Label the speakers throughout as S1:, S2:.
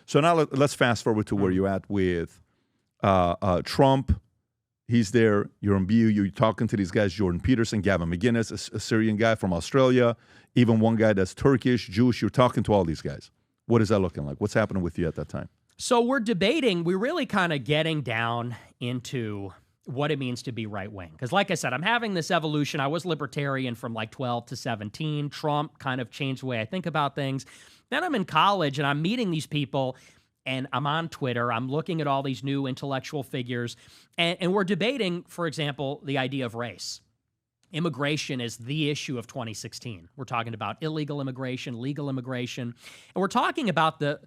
S1: So now let's fast forward to where you're at with Trump. He's there. You're on BU. You're talking to these guys, Jordan Peterson, Gavin McInnes, a Syrian guy from Australia, even one guy that's Turkish, Jewish. You're talking to all these guys. What is that looking like? What's happening with you at that time?
S2: So we're debating. We're really kind of getting down into what it means to be right-wing. Because like I said, I'm having this evolution. I was libertarian from like 12 to 17. Trump kind of changed the way I think about things. Then I'm in college, and I'm meeting these people, and I'm on Twitter. I'm looking at all these new intellectual figures, and we're debating, for example, the idea of race. Immigration is the issue of 2016. We're talking about illegal immigration, legal immigration, and we're talking about the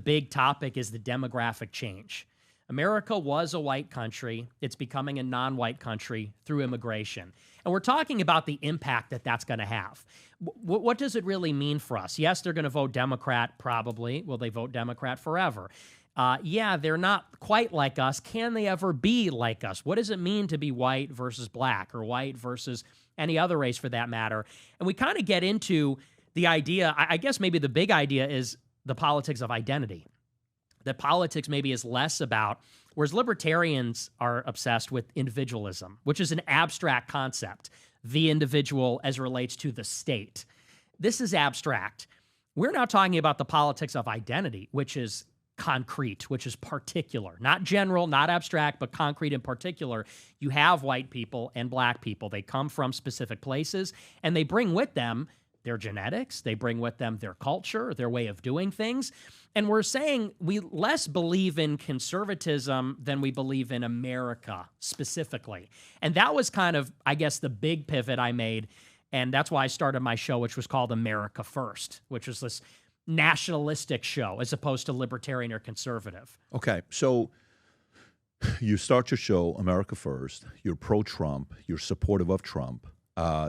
S2: big topic is the demographic change. America was a white country. It's becoming a non-white country through immigration. And we're talking about the impact that that's going to have. What does it really mean for us? Yes, they're going to vote Democrat, probably. Will they vote Democrat forever? Yeah, they're not quite like us. Can they ever be like us? What does it mean to be white versus black, or white versus any other race for that matter? And we kind of get into the idea, I guess maybe the big idea is the politics of identity. That politics maybe is less about, whereas libertarians are obsessed with individualism, which is an abstract concept, the individual as it relates to the state. This is abstract. We're now talking about the politics of identity, which is concrete, which is particular, not general, not abstract, but concrete and particular. You have white people and black people. They come from specific places, and they bring with them their genetics. They bring with them their culture, their way of doing things. And we're saying we less believe in conservatism than we believe in America specifically. And that was kind of, I guess, the big pivot I made. And that's why I started my show, which was called America First, which was this nationalistic show as opposed to libertarian or conservative.
S1: Okay, so you start your show, America First. You're pro-Trump. You're supportive of Trump.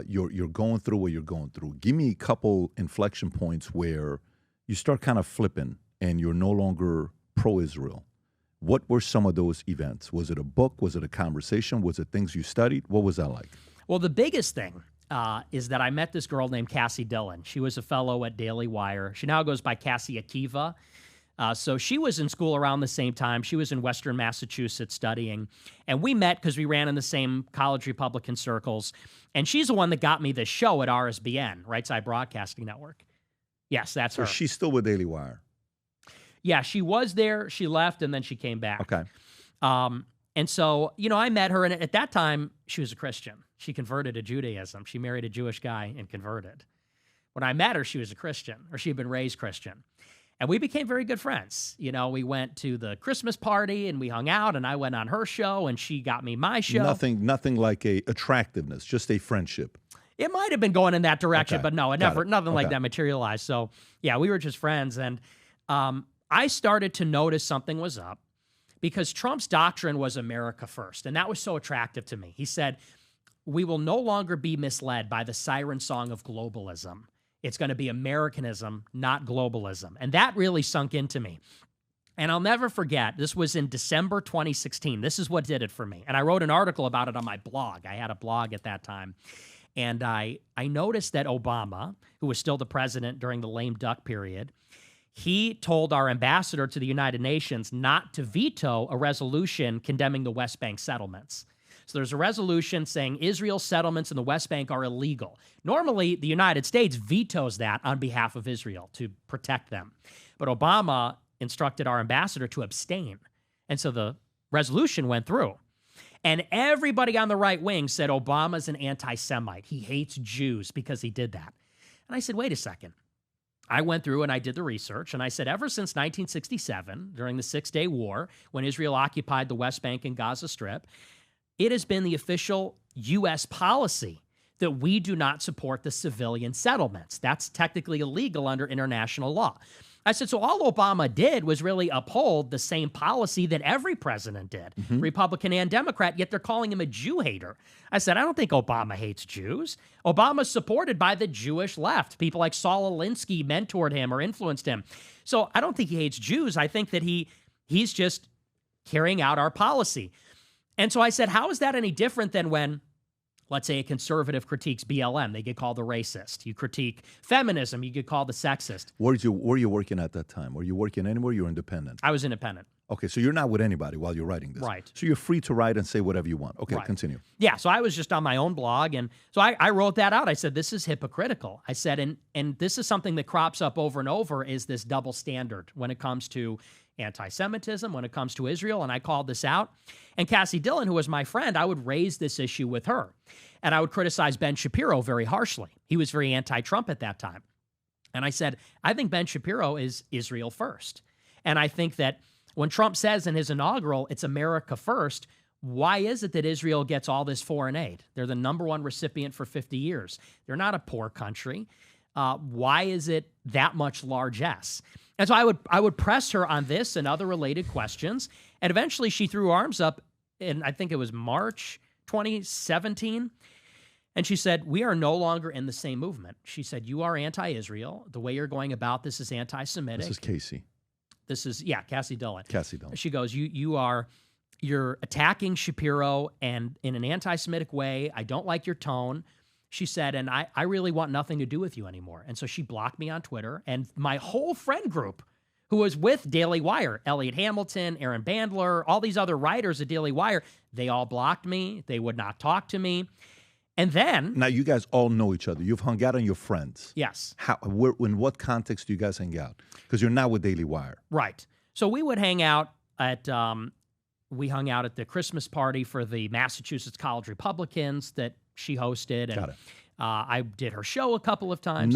S1: You're going through what you're going through. Give me a couple inflection points where you start kind of flipping and you're no longer pro-Israel. What were some of those events? Was it a book? Was it a conversation? Was it things you studied? What was that like?
S2: Well, the biggest thing is that I met this girl named Cassie Dillon. She was a fellow at Daily Wire. She now goes by Cassie Akiva. So she was in school around the same time. She was in Western Massachusetts studying. And we met because we ran in the same college Republican circles. And she's the one that got me this show at RSBN, Right Side Broadcasting Network. Yes, that's her.
S1: So she's still with Daily Wire?
S2: Yeah, she was there. She left, and then she came back.
S1: Okay.
S2: And so, I met her, and at that time, she was a Christian. She converted to Judaism. She married a Jewish guy and converted. When I met her, she was a Christian, or she had been raised Christian. And we became very good friends. We went to the Christmas party, and we hung out, and I went on her show, and she got me my show.
S1: Nothing like a attractiveness, just a friendship.
S2: It might have been going in that direction,
S1: Okay.
S2: but no, nothing like that materialized. So, yeah, we were just friends, and I started to notice something was up because Trump's doctrine was America first, and that was so attractive to me. He said, we will no longer be misled by the siren song of globalism. It's going to be Americanism, not globalism. And that really sunk into me. And I'll never forget, this was in December 2016. This is what did it for me. And I wrote an article about it on my blog. I had a blog at that time. And I noticed that Obama, who was still the president during the lame duck period, he told our ambassador to the United Nations not to veto a resolution condemning the West Bank settlements. So there's a resolution saying Israel's settlements in the West Bank are illegal. Normally, the United States vetoes that on behalf of Israel to protect them. But Obama instructed our ambassador to abstain. And so the resolution went through. And everybody on the right wing said Obama's an anti-Semite. He hates Jews because he did that. And I said, wait a second. I went through and I did the research, and I said ever since 1967, during the Six-Day War, when Israel occupied the West Bank and Gaza Strip, it has been the official U.S. policy that we do not support the civilian settlements. That's technically illegal under international law. I said, so all Obama did was really uphold the same policy that every president did, Republican and Democrat, yet they're calling him a Jew hater. I said, I don't think Obama hates Jews. Obama's supported by the Jewish left. People like Saul Alinsky mentored him or influenced him. So I don't think he hates Jews. I think that he's just carrying out our policy. And so I said, how is that any different than when let's say a conservative critiques BLM, they get called the racist. You critique feminism, you get called the sexist.
S1: Where were you working at that time? Were you working anywhere? You were independent?
S2: I was independent.
S1: Okay, so you're not with anybody while you're writing this.
S2: Right.
S1: So you're free to write and say whatever you want. Okay,
S2: Right.
S1: continue.
S2: Yeah, so I was just on my own blog, and so I wrote that out. I said, this is hypocritical. I said, and this is something that crops up over and over, is this double standard when it comes to anti-Semitism, when it comes to Israel, and I called this out. And Cassie Dillon, who was my friend, I would raise this issue with her, and I would criticize Ben Shapiro very harshly. He was very anti-Trump at that time. And I said, I think Ben Shapiro is Israel first. And I think that when Trump says in his inaugural, it's America first, why is it that Israel gets all this foreign aid? They're the #1 recipient for 50 years. They're not a poor country. Why is it that much largesse? And so I would press her on this and other related questions. And eventually she threw arms up in, I think it was March 2017. And she said, we are no longer in the same movement. She said, you are anti-Israel. The way you're going about this is anti-Semitic.
S1: This is Casey.
S2: This is, yeah, Cassie Dillon.
S1: Cassie Dillon.
S2: She goes, you're attacking Shapiro and in an anti-Semitic way. I don't like your tone. She said, and I really want nothing to do with you anymore. And so she blocked me on Twitter. And my whole friend group, who was with Daily Wire, Elliot Hamilton, Aaron Bandler, all these other writers at Daily Wire, they all blocked me. They would not talk to me. And then...
S1: Now, you guys all know each other. You've hung out on your friends.
S2: Yes.
S1: In what context do you guys hang out? Because you're not with Daily Wire.
S2: Right. So we would hang out at... we hung out at the Christmas party for the Massachusetts College Republicans that she hosted. And,
S1: Got it.
S2: I did her show a couple of times.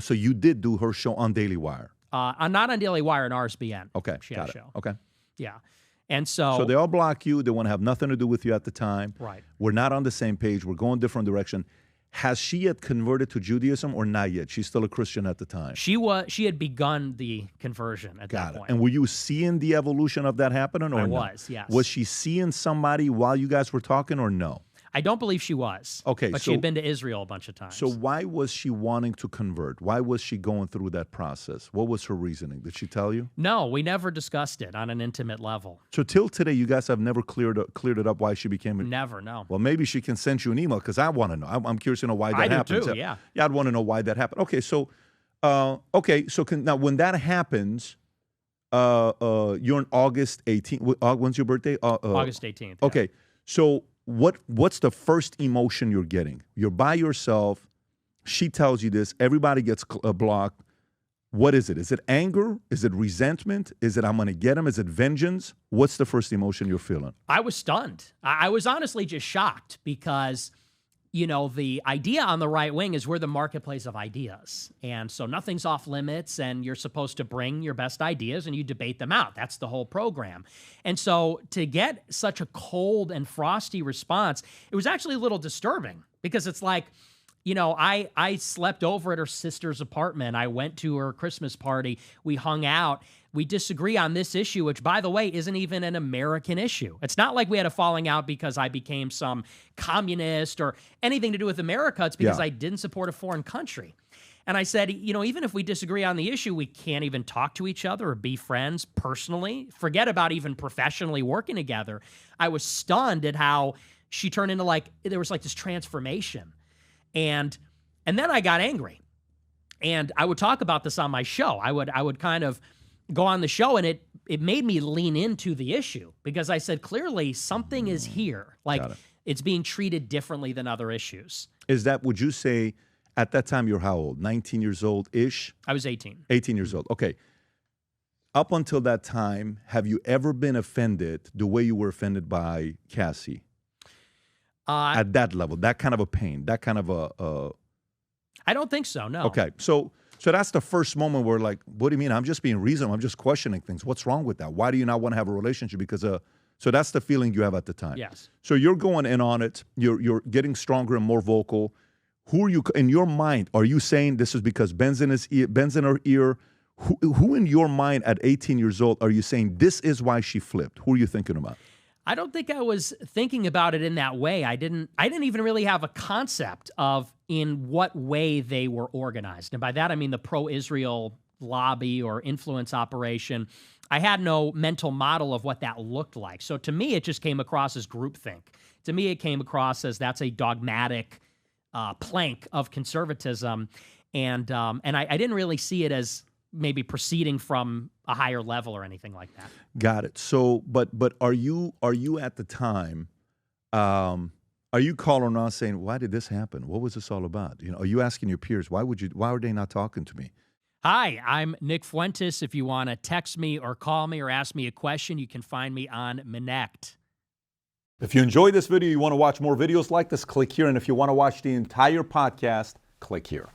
S1: So you did do her show on Daily Wire.
S2: Not on Daily Wire, on RSBN.
S1: Okay,
S2: she had a
S1: got it.
S2: show.
S1: Okay.
S2: Yeah. And so...
S1: So they all block you. They want to have nothing to do with you at the time.
S2: Right.
S1: We're not on the same page. We're going different direction. Has she yet converted to Judaism or not yet? She's still a Christian at the time.
S2: She had begun the conversion at that point.
S1: And were you seeing the evolution of that happening or
S2: I
S1: no?
S2: was, yes.
S1: Was she seeing somebody while you guys were talking or no?
S2: I don't believe she was.
S1: Okay,
S2: but she had been to Israel a bunch of times.
S1: So why was she wanting to convert? Why was she going through that process? What was her reasoning? Did she tell you?
S2: No, we never discussed it on an intimate level.
S1: So till today, you guys have never cleared it up why she became
S2: Never, no.
S1: Well, maybe she can send you an email because I want to know. I'm curious to know why that happened.
S2: I do too, yeah.
S1: Yeah, I'd want to know why that happened. Okay, so now when that happens, you're on August 18th. When's your birthday?
S2: August 18th. Yeah.
S1: Okay, so what's the first emotion you're getting? You're by yourself. She tells you this. Everybody gets blocked. What is it? Is it anger? Is it resentment? Is it I'm going to get him? Is it vengeance? What's the first emotion you're feeling?
S2: I was stunned. I was honestly just shocked because, you know, the idea on the right wing is we're the marketplace of ideas. And so nothing's off limits and you're supposed to bring your best ideas and you debate them out. That's the whole program. And so to get such a cold and frosty response, it was actually a little disturbing because it's like, you know, I slept over at her sister's apartment. I went to her Christmas party. We hung out. We disagree on this issue, which, by the way, isn't even an American issue. It's not like we had a falling out because I became some communist or anything to do with America. It's because I didn't support a foreign country. And I said, you know, even if we disagree on the issue, we can't even talk to each other or be friends personally. Forget about even professionally working together. I was stunned at how she turned into there was this transformation. And then I got angry. And I would talk about this on my show. I would kind of go on the show, and it made me lean into the issue because I said, clearly something is here. It's being treated differently than other issues.
S1: Would you say, at that time, you're how old? 19 years old-ish?
S2: I was 18.
S1: 18 years old. Okay. Up until that time, have you ever been offended the way you were offended by Cassie? At that level, that kind of a pain, that kind of a...
S2: I don't think so, no.
S1: Okay, so that's the first moment where what do you mean? I'm just being reasonable. I'm just questioning things. What's wrong with that? Why do you not want to have a relationship? Because so that's the feeling you have at the time.
S2: Yes.
S1: So you're going in on it. You're getting stronger and more vocal. Who are you, in your mind, are you saying this is because Ben's in her ear? Who in your mind at 18 years old are you saying this is why she flipped? Who are you thinking about?
S2: I don't think I was thinking about it in that way. I didn't even really have a concept of in what way they were organized. And by that, I mean the pro-Israel lobby or influence operation, I had no mental model of what that looked like. So to me, it just came across as groupthink. To me, it came across as that's a dogmatic plank of conservatism. And I didn't really see it as maybe proceeding from a higher level or anything like that.
S1: Got it. So, but are you at the time, are you calling around saying, why did this happen? What was this all about? You know, are you asking your peers, why are they not talking to me?
S2: Hi, I'm Nick Fuentes. If you want to text me or call me or ask me a question, you can find me on Minect.
S1: If you enjoyed this video, you want to watch more videos like this, click here. And if you want to watch the entire podcast, click here.